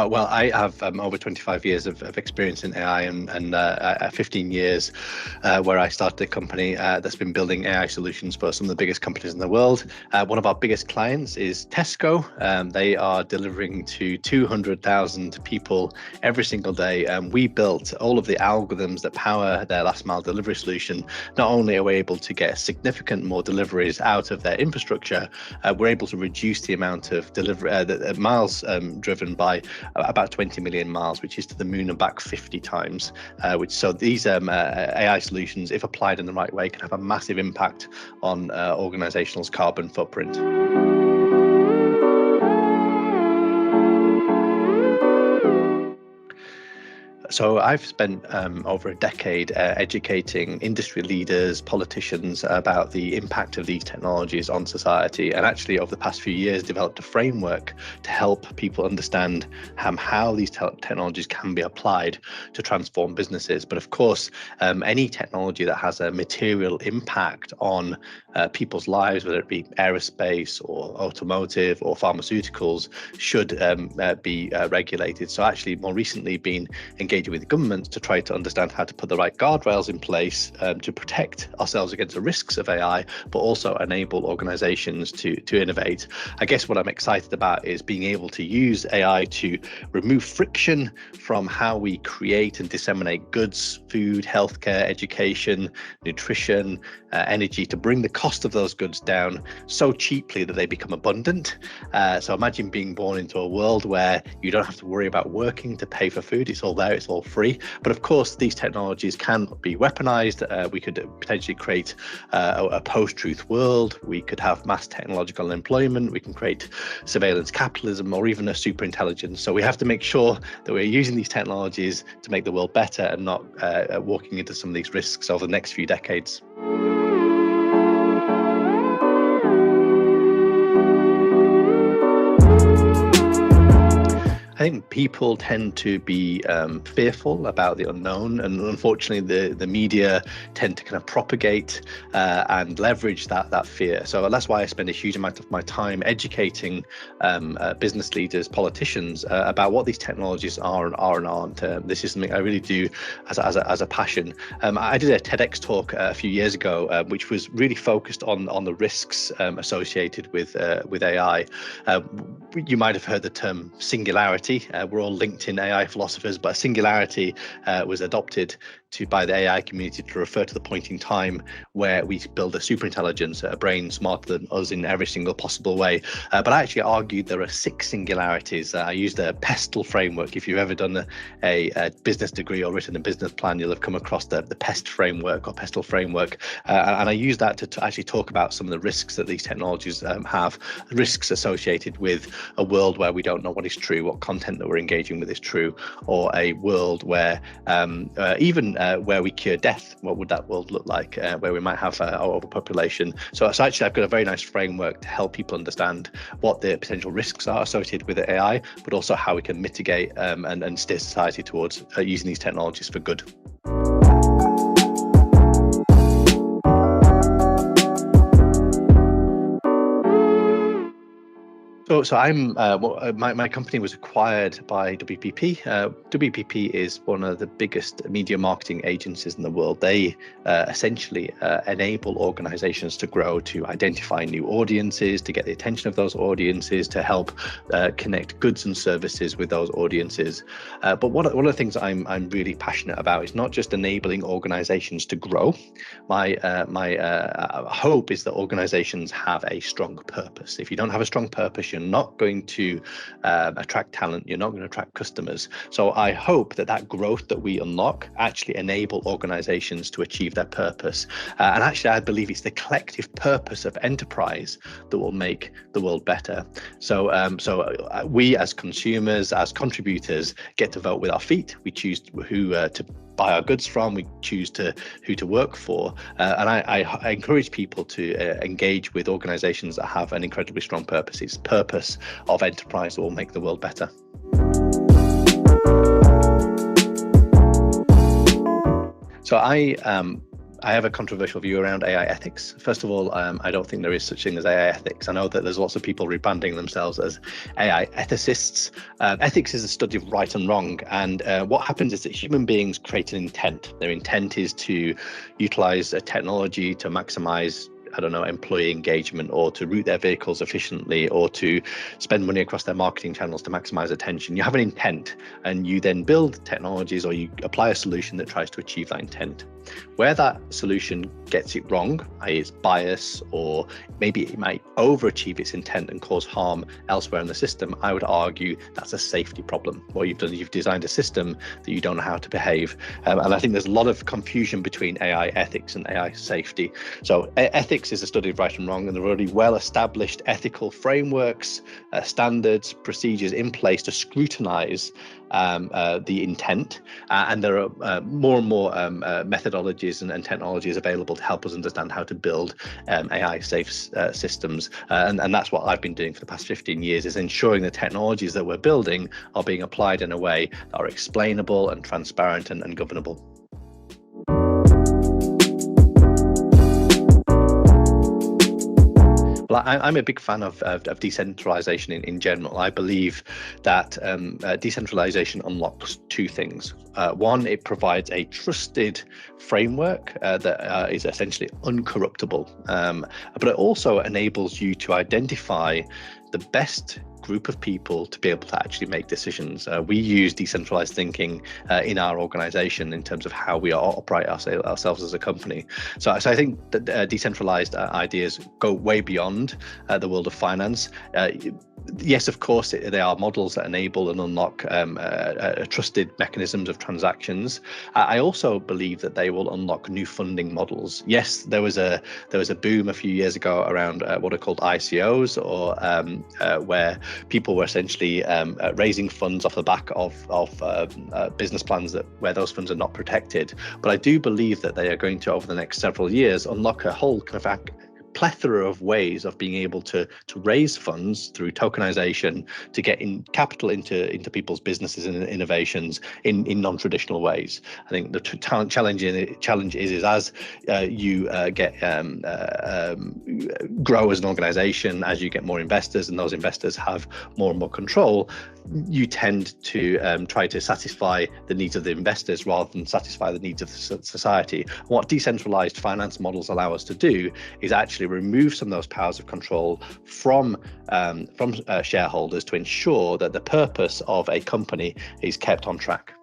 Well, I have over 25 years of experience in AI and 15 years where I started a company that's been building AI solutions for some of the biggest companies in the world. One of our biggest clients is Tesco. They are delivering to 200,000 people every single day. We built all of the algorithms that power their last mile delivery solution. Not only are we able to get significant more deliveries out of their infrastructure, we're able to reduce the amount of delivery miles driven by about 20 million miles, which is to the moon and back 50 times. So these AI solutions, if applied in the right way, can have a massive impact on organizational's carbon footprint. So I've spent over a decade educating industry leaders, politicians about the impact of these technologies on society, and actually over the past few years developed a framework to help people understand how these technologies can be applied to transform businesses. But of course, any technology that has a material impact on people's lives, whether it be aerospace or automotive or pharmaceuticals, should be regulated. So actually more recently been engaging with governments to try to understand how to put the right guardrails in place to protect ourselves against the risks of AI, but also enable organizations to innovate. I guess what I'm excited about is being able to use AI to remove friction from how we create and disseminate goods, food, healthcare, education, nutrition, energy, to bring the cost of those goods down so cheaply that they become abundant. So imagine being born into a world where you don't have to worry about working to pay for food. It's all there, it's all free. But of course, these technologies can be weaponized. We could potentially create a post-truth world. We could have mass technological employment. We can create surveillance capitalism or even a super intelligence. So we have to make sure that we're using these technologies to make the world better and not walking into some of these risks over the next few decades. I think people tend to be fearful about the unknown, and unfortunately the media tend to kind of propagate and leverage that fear. So that's why I spend a huge amount of my time educating business leaders, politicians about what these technologies are and aren't. This is something I really do as a passion. I did a TEDx talk a few years ago, which was really focused on the risks associated with AI. You might have heard the term singularity. We're all LinkedIn AI philosophers, but singularity was adopted by the AI community to refer to the point in time where we build a superintelligence, a brain smarter than us in every single possible way. But I actually argued there are 6 singularities. I used a PESTLE framework. If you've ever done a business degree or written a business plan, you'll have come across the PEST framework or PESTLE framework. And I used that to actually talk about some of the risks that these technologies have, risks associated with a world where we don't know what is true, what content that we're engaging with is true, or a world where even where we cure death, what would that world look like, where we might have overpopulation. So actually I've got a very nice framework to help people understand what the potential risks are associated with AI, but also how we can mitigate and steer society towards using these technologies for good. So I'm my company was acquired by WPP. WPP is one of the biggest media marketing agencies in the world. They essentially enable organizations to grow, to identify new audiences, to get the attention of those audiences, to help connect goods and services with those audiences. But one of the things I'm really passionate about is not just enabling organizations to grow. My hope is that organizations have a strong purpose. If you don't have a strong purpose, you're not going to attract talent, you're not going to attract customers. So I hope that growth that we unlock actually enable organizations to achieve their purpose. And actually, I believe it's the collective purpose of enterprise that will make the world better. So we as consumers, as contributors, get to vote with our feet. We choose who to buy our goods from, we choose who to work for, and I encourage people to engage with organizations that have an incredibly strong purpose. It's the purpose of enterprise that will make the world better. So I have a controversial view around AI ethics. First of all, I don't think there is such thing as AI ethics. I know that there's lots of people rebranding themselves as AI ethicists. Ethics is the study of right and wrong. And what happens is that human beings create an intent. Their intent is to utilize a technology to maximize, I don't know, employee engagement, or to route their vehicles efficiently, or to spend money across their marketing channels to maximize attention. You have an intent, and you then build technologies, or you apply a solution that tries to achieve that intent. Where that solution gets it wrong, i.e. it's bias, or maybe it might overachieve its intent and cause harm elsewhere in the system, I would argue that's a safety problem. What you've done is you've designed a system that you don't know how to behave. And I think there's a lot of confusion between AI ethics and AI safety. So ethics is the study of right and wrong, and there are already well-established ethical frameworks, standards, procedures in place to scrutinize the intent, and there are more and more methodologies and technologies available to help us understand how to build AI safe systems, and that's what I've been doing for the past 15 years, is ensuring the technologies that we're building are being applied in a way that are explainable and transparent and governable. Well, I'm a big fan of decentralization in general. I believe that decentralization unlocks two things. One, it provides a trusted framework that is essentially uncorruptible, but it also enables you to identify the best group of people to be able to actually make decisions. We use decentralized thinking in our organization in terms of how we operate ourselves as a company. So I think that decentralized ideas go way beyond the world of finance. Yes, of course, they are models that enable and unlock trusted mechanisms of transactions. I also believe that they will unlock new funding models. Yes, there was a boom a few years ago around what are called ICOs, or where people were essentially raising funds off the back of business plans where those funds are not protected. But I do believe that they are going to, over the next several years, unlock a whole kind of plethora of ways of being able to raise funds through tokenization to get in capital into people's businesses and innovations in non-traditional ways. I think the challenge is as you grow as an organization, as you get more investors and those investors have more and more control, you tend to try to satisfy the needs of the investors rather than satisfy the needs of society. What decentralized finance models allow us to do is actually remove some of those powers of control from shareholders to ensure that the purpose of a company is kept on track.